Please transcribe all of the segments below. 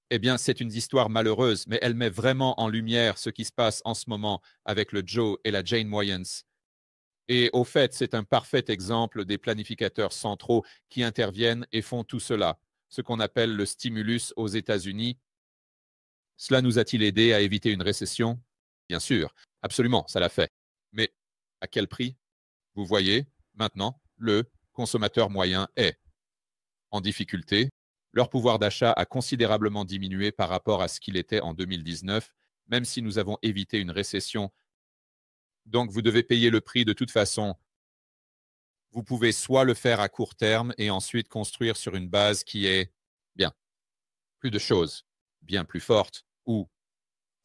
Eh bien, c'est une histoire malheureuse, mais elle met vraiment en lumière ce qui se passe en ce moment avec le Joe et la Jane Moyens. Et au fait, c'est un parfait exemple des planificateurs centraux qui interviennent et font tout cela, ce qu'on appelle le stimulus aux États-Unis. Cela nous a-t-il aidé à éviter une récession? Bien sûr, absolument, ça l'a fait. Mais à quel prix? Vous voyez, maintenant, le consommateur moyen est en difficulté. Leur pouvoir d'achat a considérablement diminué par rapport à ce qu'il était en 2019, même si nous avons évité une récession. Donc, vous devez payer le prix de toute façon. Vous pouvez soit le faire à court terme et ensuite construire sur une base qui est, bien, plus de choses, bien plus forte, ou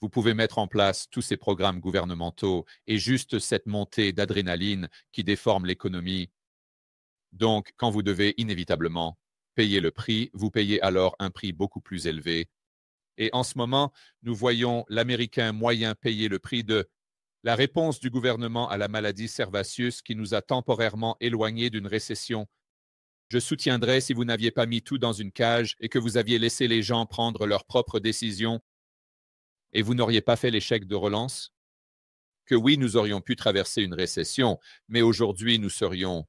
vous pouvez mettre en place tous ces programmes gouvernementaux et juste cette montée d'adrénaline qui déforme l'économie. Donc, quand vous devez inévitablement payer le prix, vous payez alors un prix beaucoup plus élevé. Et en ce moment, nous voyons l'Américain moyen payer le prix de la réponse du gouvernement à la maladie Servatius qui nous a temporairement éloignés d'une récession. Je soutiendrais si vous n'aviez pas mis tout dans une cage et que vous aviez laissé les gens prendre leurs propres décisions et vous n'auriez pas fait l'échec de relance, que oui, nous aurions pu traverser une récession, mais aujourd'hui, nous serions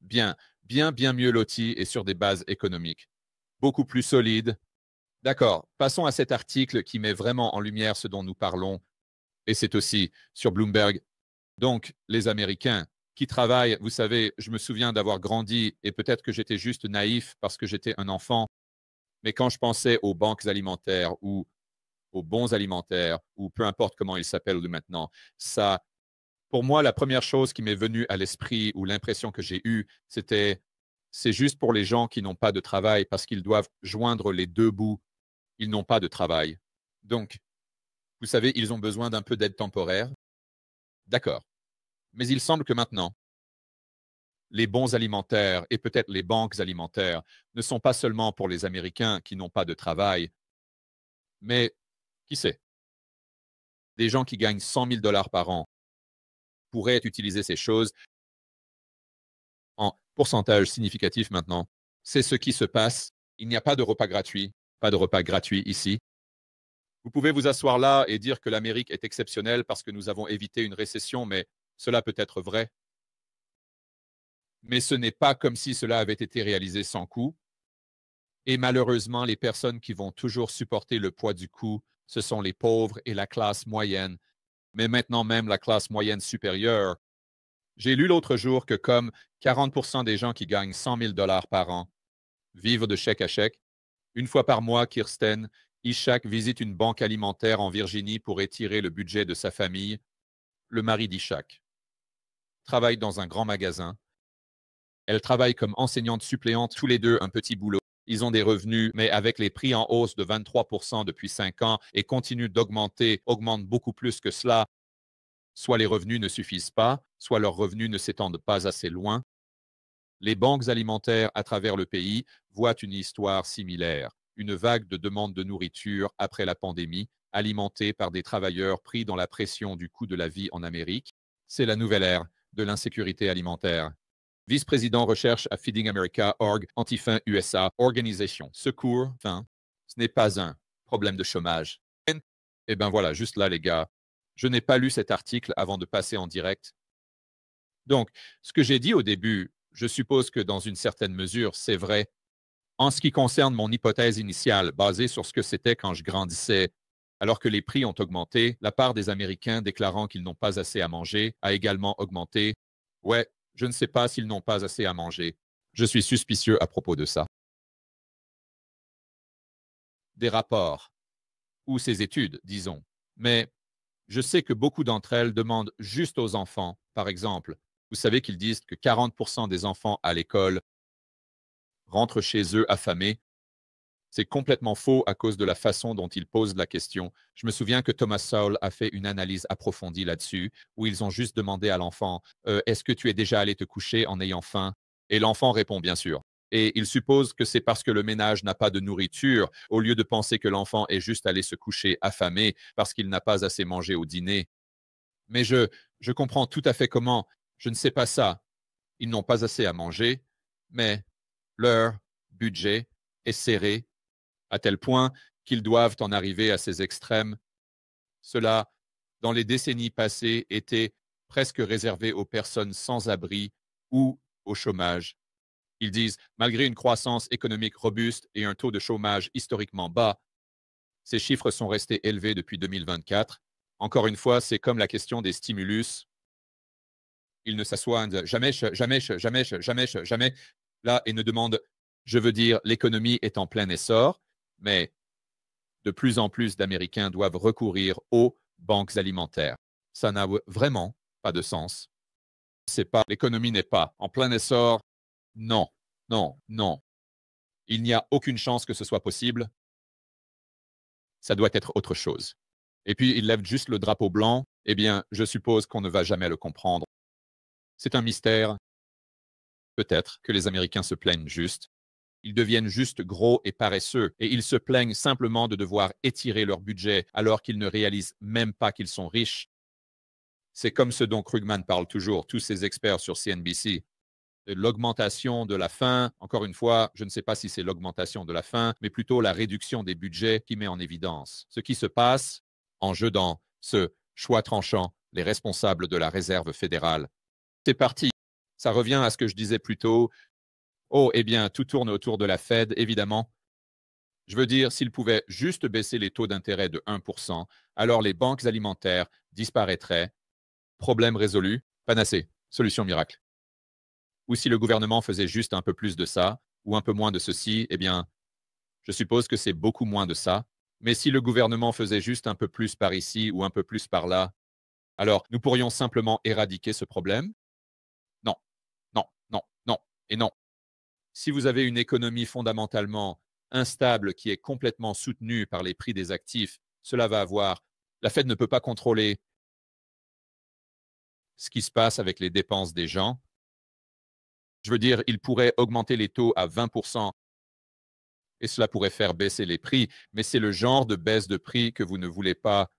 bien, bien mieux lotis et sur des bases économiques beaucoup plus solides. D'accord, passons à cet article qui met vraiment en lumière ce dont nous parlons, et c'est aussi sur Bloomberg. Donc, les Américains qui travaillent, vous savez, je me souviens d'avoir grandi, et peut-être que j'étais juste naïf parce que j'étais un enfant, mais quand je pensais aux banques alimentaires ou aux bons alimentaires, ou peu importe comment ils s'appellent maintenant, ça, pour moi, la première chose qui m'est venue à l'esprit ou l'impression que j'ai eue, c'était c'est juste pour les gens qui n'ont pas de travail parce qu'ils doivent joindre les deux bouts. Ils n'ont pas de travail. Donc, vous savez, ils ont besoin d'un peu d'aide temporaire. D'accord. Mais il semble que maintenant, les bons alimentaires et peut-être les banques alimentaires ne sont pas seulement pour les Américains qui n'ont pas de travail, mais qui sait, des gens qui gagnent 100 000 dollars par an pourraient utiliser ces choses en pourcentage significatif maintenant. C'est ce qui se passe. Il n'y a pas de repas gratuit, pas de repas gratuit ici. Vous pouvez vous asseoir là et dire que l'Amérique est exceptionnelle parce que nous avons évité une récession, mais cela peut être vrai. Mais ce n'est pas comme si cela avait été réalisé sans coût. Et malheureusement, les personnes qui vont toujours supporter le poids du coût, ce sont les pauvres et la classe moyenne, mais maintenant même la classe moyenne supérieure. J'ai lu l'autre jour que comme 40% des gens qui gagnent 100 000 dollars par an vivent de chèque à chèque, une fois par mois, Kirsten, Ishak visite une banque alimentaire en Virginie pour étirer le budget de sa famille. Le mari d'Ishak travaille dans un grand magasin. Elle travaille comme enseignante suppléante, tous les deux un petit boulot. Ils ont des revenus, mais avec les prix en hausse de 23% depuis 5 ans et continuent d'augmenter, augmentent beaucoup plus que cela, soit les revenus ne suffisent pas, soit leurs revenus ne s'étendent pas assez loin. Les banques alimentaires à travers le pays voient une histoire similaire, une vague de demandes de nourriture après la pandémie, alimentée par des travailleurs pris dans la pression du coût de la vie en Amérique. C'est la nouvelle ère de l'insécurité alimentaire. Vice-président recherche à Feeding America, org, Antifin USA, organisation, secours, fin. Ce n'est pas un problème de chômage. Eh bien voilà, juste là, les gars. Je n'ai pas lu cet article avant de passer en direct. Donc, ce que j'ai dit au début, je suppose que dans une certaine mesure, c'est vrai. En ce qui concerne mon hypothèse initiale, basée sur ce que c'était quand je grandissais, alors que les prix ont augmenté, la part des Américains déclarant qu'ils n'ont pas assez à manger a également augmenté. Ouais, je ne sais pas s'ils n'ont pas assez à manger. Je suis suspicieux à propos de ça. Des rapports, ou ces études, disons. Mais je sais que beaucoup d'entre elles demandent juste aux enfants, par exemple. Vous savez qu'ils disent que 40% des enfants à l'école rentrent chez eux affamés. C'est complètement faux à cause de la façon dont ils posent la question. Je me souviens que Thomas Sowell a fait une analyse approfondie là-dessus, où ils ont juste demandé à l'enfant Est-ce que tu es déjà allé te coucher en ayant faim? Et l'enfant répond bien sûr. Et il suppose que c'est parce que le ménage n'a pas de nourriture, au lieu de penser que l'enfant est juste allé se coucher affamé parce qu'il n'a pas assez mangé au dîner. Mais je comprends tout à fait comment. Je ne sais pas ça. Ils n'ont pas assez à manger, mais leur budget est serré à tel point qu'ils doivent en arriver à ces extrêmes. Cela, dans les décennies passées, était presque réservé aux personnes sans abri ou au chômage. Ils disent, malgré une croissance économique robuste et un taux de chômage historiquement bas, ces chiffres sont restés élevés depuis 2024. Encore une fois, c'est comme la question des stimulus. Ils ne s'assoient jamais, jamais, jamais, jamais, jamais, là, et ne demandent, je veux dire, l'économie est en plein essor, mais de plus en plus d'Américains doivent recourir aux banques alimentaires. Ça n'a vraiment pas de sens. C'est pas, l'économie n'est pas en plein essor. Non, non, non. Il n'y a aucune chance que ce soit possible. Ça doit être autre chose. Et puis, il lève juste le drapeau blanc. Eh bien, je suppose qu'on ne va jamais le comprendre. C'est un mystère. Peut-être que les Américains se plaignent juste. Ils deviennent juste gros et paresseux, et ils se plaignent simplement de devoir étirer leur budget alors qu'ils ne réalisent même pas qu'ils sont riches. C'est comme ce dont Krugman parle toujours, tous ces experts sur CNBC. L'augmentation de la faim, encore une fois, je ne sais pas si c'est l'augmentation de la faim, mais plutôt la réduction des budgets qui met en évidence ce qui se passe en jeu dans ce choix tranchant, les responsables de la Réserve fédérale. C'est parti. Ça revient à ce que je disais plus tôt. Oh, eh bien, tout tourne autour de la Fed, évidemment. Je veux dire, s'ils pouvaient juste baisser les taux d'intérêt de 1%, alors les banques alimentaires disparaîtraient. Problème résolu, panacée, solution miracle. Ou si le gouvernement faisait juste un peu plus de ça, ou un peu moins de ceci, eh bien, je suppose que c'est beaucoup moins de ça. Mais si le gouvernement faisait juste un peu plus par ici ou un peu plus par là, alors nous pourrions simplement éradiquer ce problème? Non, non, non, non et non. Si vous avez une économie fondamentalement instable qui est complètement soutenue par les prix des actifs, cela va avoir. La Fed ne peut pas contrôler ce qui se passe avec les dépenses des gens. Je veux dire, il pourrait augmenter les taux à 20% et cela pourrait faire baisser les prix, mais c'est le genre de baisse de prix que vous ne voulez pas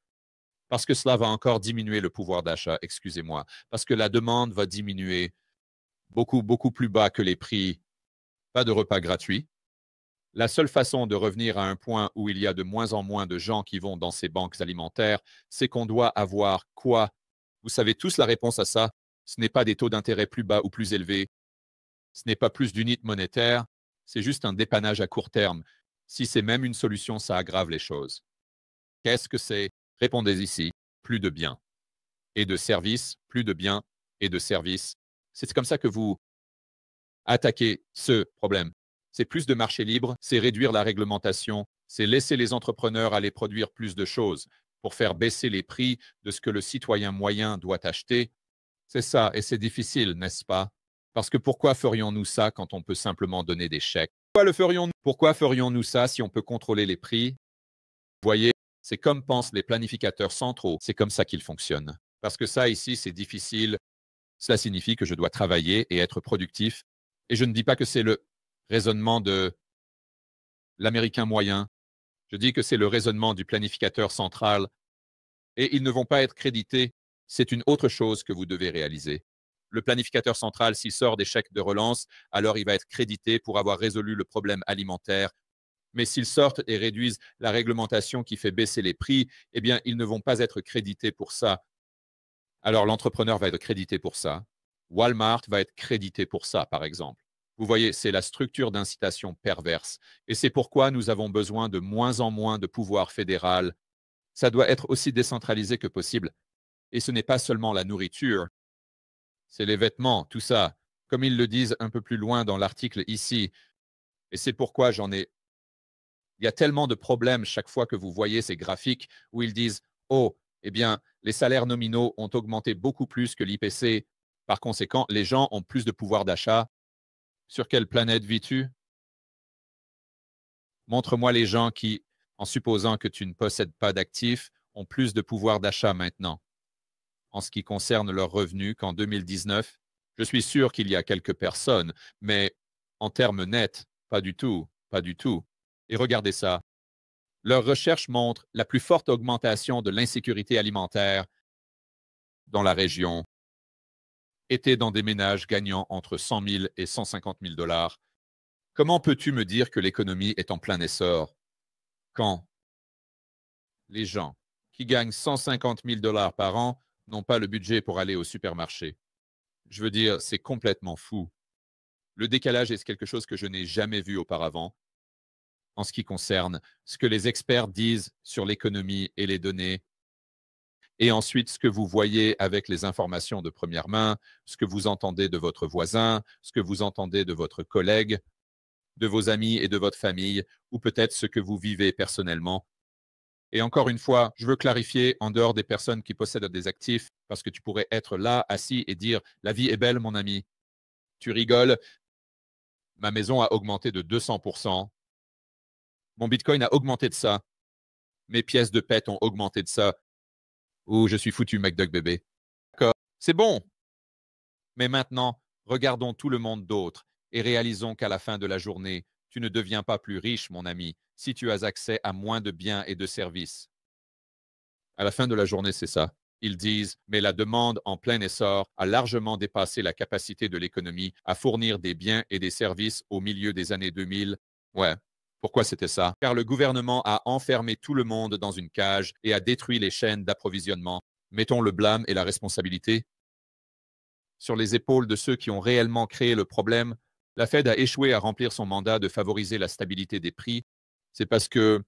parce que cela va encore diminuer le pouvoir d'achat, excusez-moi, parce que la demande va diminuer beaucoup, beaucoup plus bas que les prix. Pas de repas gratuits. La seule façon de revenir à un point où il y a de moins en moins de gens qui vont dans ces banques alimentaires, c'est qu'on doit avoir quoi? Vous savez tous la réponse à ça. Ce n'est pas des taux d'intérêt plus bas ou plus élevés. Ce n'est pas plus d'unités monétaires. C'est juste un dépannage à court terme. Si c'est même une solution, ça aggrave les choses. Qu'est-ce que c'est? Répondez ici. Plus de biens et de services, plus de biens et de services. C'est comme ça que vous attaquez ce problème. C'est plus de marché libre, c'est réduire la réglementation, c'est laisser les entrepreneurs aller produire plus de choses pour faire baisser les prix de ce que le citoyen moyen doit acheter. C'est ça, et c'est difficile, n'est-ce pas? Parce que pourquoi ferions-nous ça quand on peut simplement donner des chèques? Pourquoi ferions-nous ça si on peut contrôler les prix? Vous voyez, c'est comme pensent les planificateurs centraux, c'est comme ça qu'ils fonctionnent. Parce que ça, ici, c'est difficile. Cela signifie que je dois travailler et être productif. Et je ne dis pas que c'est le raisonnement de l'Américain moyen. Je dis que c'est le raisonnement du planificateur central. Et ils ne vont pas être crédités. C'est une autre chose que vous devez réaliser. Le planificateur central, s'il sort des chèques de relance, alors il va être crédité pour avoir résolu le problème alimentaire. Mais s'ils sortent et réduisent la réglementation qui fait baisser les prix, eh bien, ils ne vont pas être crédités pour ça. Alors l'entrepreneur va être crédité pour ça. Walmart va être crédité pour ça, par exemple. Vous voyez, c'est la structure d'incitation perverse. Et c'est pourquoi nous avons besoin de moins en moins de pouvoir fédéral. Ça doit être aussi décentralisé que possible. Et ce n'est pas seulement la nourriture, c'est les vêtements, tout ça, comme ils le disent un peu plus loin dans l'article ici. Et c'est pourquoi j'en ai. Il y a tellement de problèmes chaque fois que vous voyez ces graphiques où ils disent oh, eh bien, les salaires nominaux ont augmenté beaucoup plus que l'IPC. Par conséquent, les gens ont plus de pouvoir d'achat. Sur quelle planète vis-tu? Montre-moi les gens qui, en supposant que tu ne possèdes pas d'actifs, ont plus de pouvoir d'achat maintenant. En ce qui concerne leurs revenus qu'en 2019, je suis sûr qu'il y a quelques personnes, mais en termes nets, pas du tout, pas du tout. Et regardez ça. Leurs recherches montrent la plus forte augmentation de l'insécurité alimentaire dans la région était dans des ménages gagnant entre 100 000 et 150 000 dollars. Comment peux-tu me dire que l'économie est en plein essor? quand les gens qui gagnent 150 000 $ par an n'ont pas le budget pour aller au supermarché. Je veux dire, c'est complètement fou. Le décalage est quelque chose que je n'ai jamais vu auparavant en ce qui concerne ce que les experts disent sur l'économie et les données, et ensuite ce que vous voyez avec les informations de première main, ce que vous entendez de votre voisin, ce que vous entendez de votre collègue, de vos amis et de votre famille, ou peut-être ce que vous vivez personnellement. Et encore une fois, je veux clarifier, en dehors des personnes qui possèdent des actifs, parce que tu pourrais être là, assis et dire « La vie est belle, mon ami. Tu rigoles. Ma maison a augmenté de 200%. Mon Bitcoin a augmenté de ça. Mes pièces de pète ont augmenté de ça. Ou je suis foutu, McDuck bébé. » D'accord. C'est bon. Mais maintenant, regardons tout le monde d'autre et réalisons qu'à la fin de la journée, tu ne deviens pas plus riche, mon ami, si tu as accès à moins de biens et de services. À la fin de la journée, c'est ça. Ils disent, mais la demande en plein essor a largement dépassé la capacité de l'économie à fournir des biens et des services au milieu des années 2000. Ouais. Pourquoi c'était ça? Car le gouvernement a enfermé tout le monde dans une cage et a détruit les chaînes d'approvisionnement. Mettons le blâme et la responsabilité sur les épaules de ceux qui ont réellement créé le problème. La Fed a échoué à remplir son mandat de favoriser la stabilité des prix. C'est parce que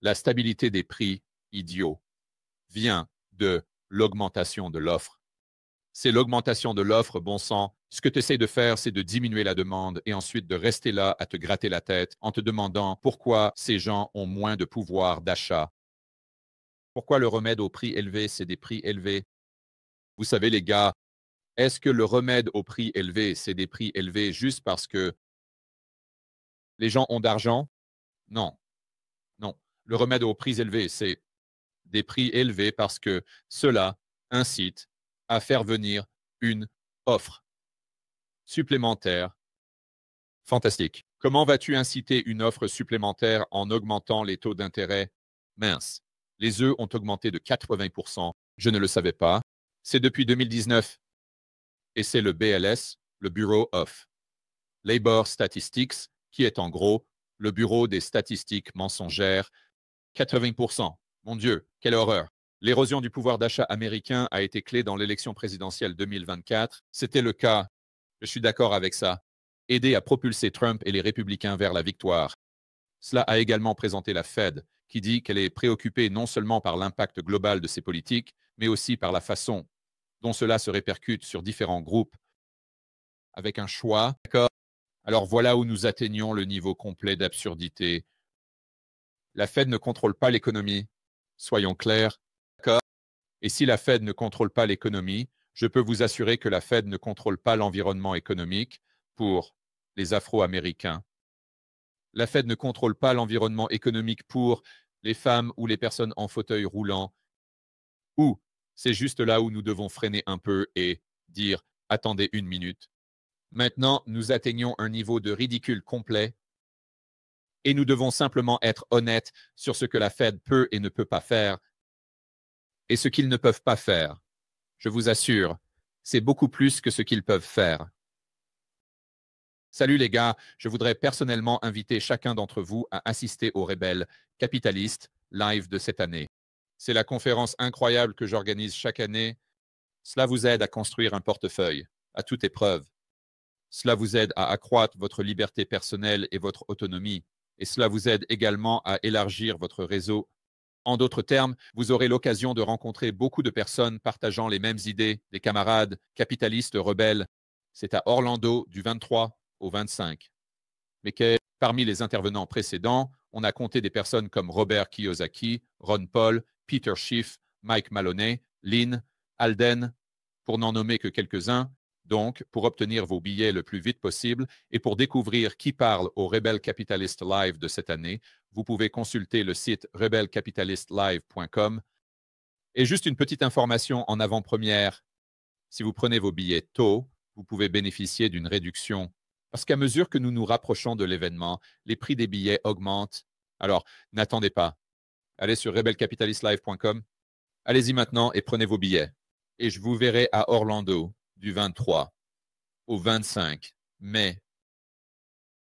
la stabilité des prix, idiot, vient de l'augmentation de l'offre. C'est l'augmentation de l'offre, bon sang. Ce que tu essaies de faire, c'est de diminuer la demande et ensuite de rester là à te gratter la tête en te demandant pourquoi ces gens ont moins de pouvoir d'achat. Pourquoi le remède au prix élevé, c'est des prix élevés? Vous savez, les gars, est-ce que le remède au prix élevé, c'est des prix élevés juste parce que les gens ont d'argent? Non, non. Le remède aux prix élevés, c'est des prix élevés parce que cela incite à faire venir une offre supplémentaire. Fantastique. Comment vas-tu inciter une offre supplémentaire en augmentant les taux d'intérêt? Mince. Les œufs ont augmenté de 80%. Je ne le savais pas. C'est depuis 2019. Et c'est le BLS, le Bureau of Labor Statistics, qui est en gros le bureau des statistiques mensongères. 80%. Mon Dieu, quelle horreur. L'érosion du pouvoir d'achat américain a été clé dans l'élection présidentielle 2024. C'était le cas, je suis d'accord avec ça, aider à propulser Trump et les républicains vers la victoire. Cela a également présenté la Fed, qui dit qu'elle est préoccupée non seulement par l'impact global de ses politiques, mais aussi par la façon dont cela se répercute sur différents groupes, avec un choix. D'accord. Alors voilà où nous atteignons le niveau complet d'absurdité. La Fed ne contrôle pas l'économie. Soyons clairs. D'accord. Et si la Fed ne contrôle pas l'économie, je peux vous assurer que la Fed ne contrôle pas l'environnement économique pour les Afro-Américains. La Fed ne contrôle pas l'environnement économique pour les femmes ou les personnes en fauteuil roulant. Ou c'est juste là où nous devons freiner un peu et dire « Attendez une minute ». Maintenant, nous atteignons un niveau de ridicule complet et nous devons simplement être honnêtes sur ce que la Fed peut et ne peut pas faire. Et ce qu'ils ne peuvent pas faire, je vous assure, c'est beaucoup plus que ce qu'ils peuvent faire. Salut les gars, je voudrais personnellement inviter chacun d'entre vous à assister au Rebelle Capitaliste Live de cette année. C'est la conférence incroyable que j'organise chaque année. Cela vous aide à construire un portefeuille, à toute épreuve. Cela vous aide à accroître votre liberté personnelle et votre autonomie. Et cela vous aide également à élargir votre réseau. En d'autres termes, vous aurez l'occasion de rencontrer beaucoup de personnes partageant les mêmes idées, des camarades capitalistes rebelles. C'est à Orlando du 23 au 25. Mais parmi les intervenants précédents, on a compté des personnes comme Robert Kiyosaki, Ron Paul, Peter Schiff, Mike Maloney, Lynn, Alden, pour n'en nommer que quelques-uns. Donc, pour obtenir vos billets le plus vite possible et pour découvrir qui parle au Rebel Capitalist Live de cette année, vous pouvez consulter le site rebelcapitalistlive.com. Et juste une petite information en avant-première, si vous prenez vos billets tôt, vous pouvez bénéficier d'une réduction. Parce qu'à mesure que nous nous rapprochons de l'événement, les prix des billets augmentent. Alors, n'attendez pas. Allez sur rebelcapitalistlive.com. Allez-y maintenant et prenez vos billets. Et je vous verrai à Orlando du 23 au 25 mai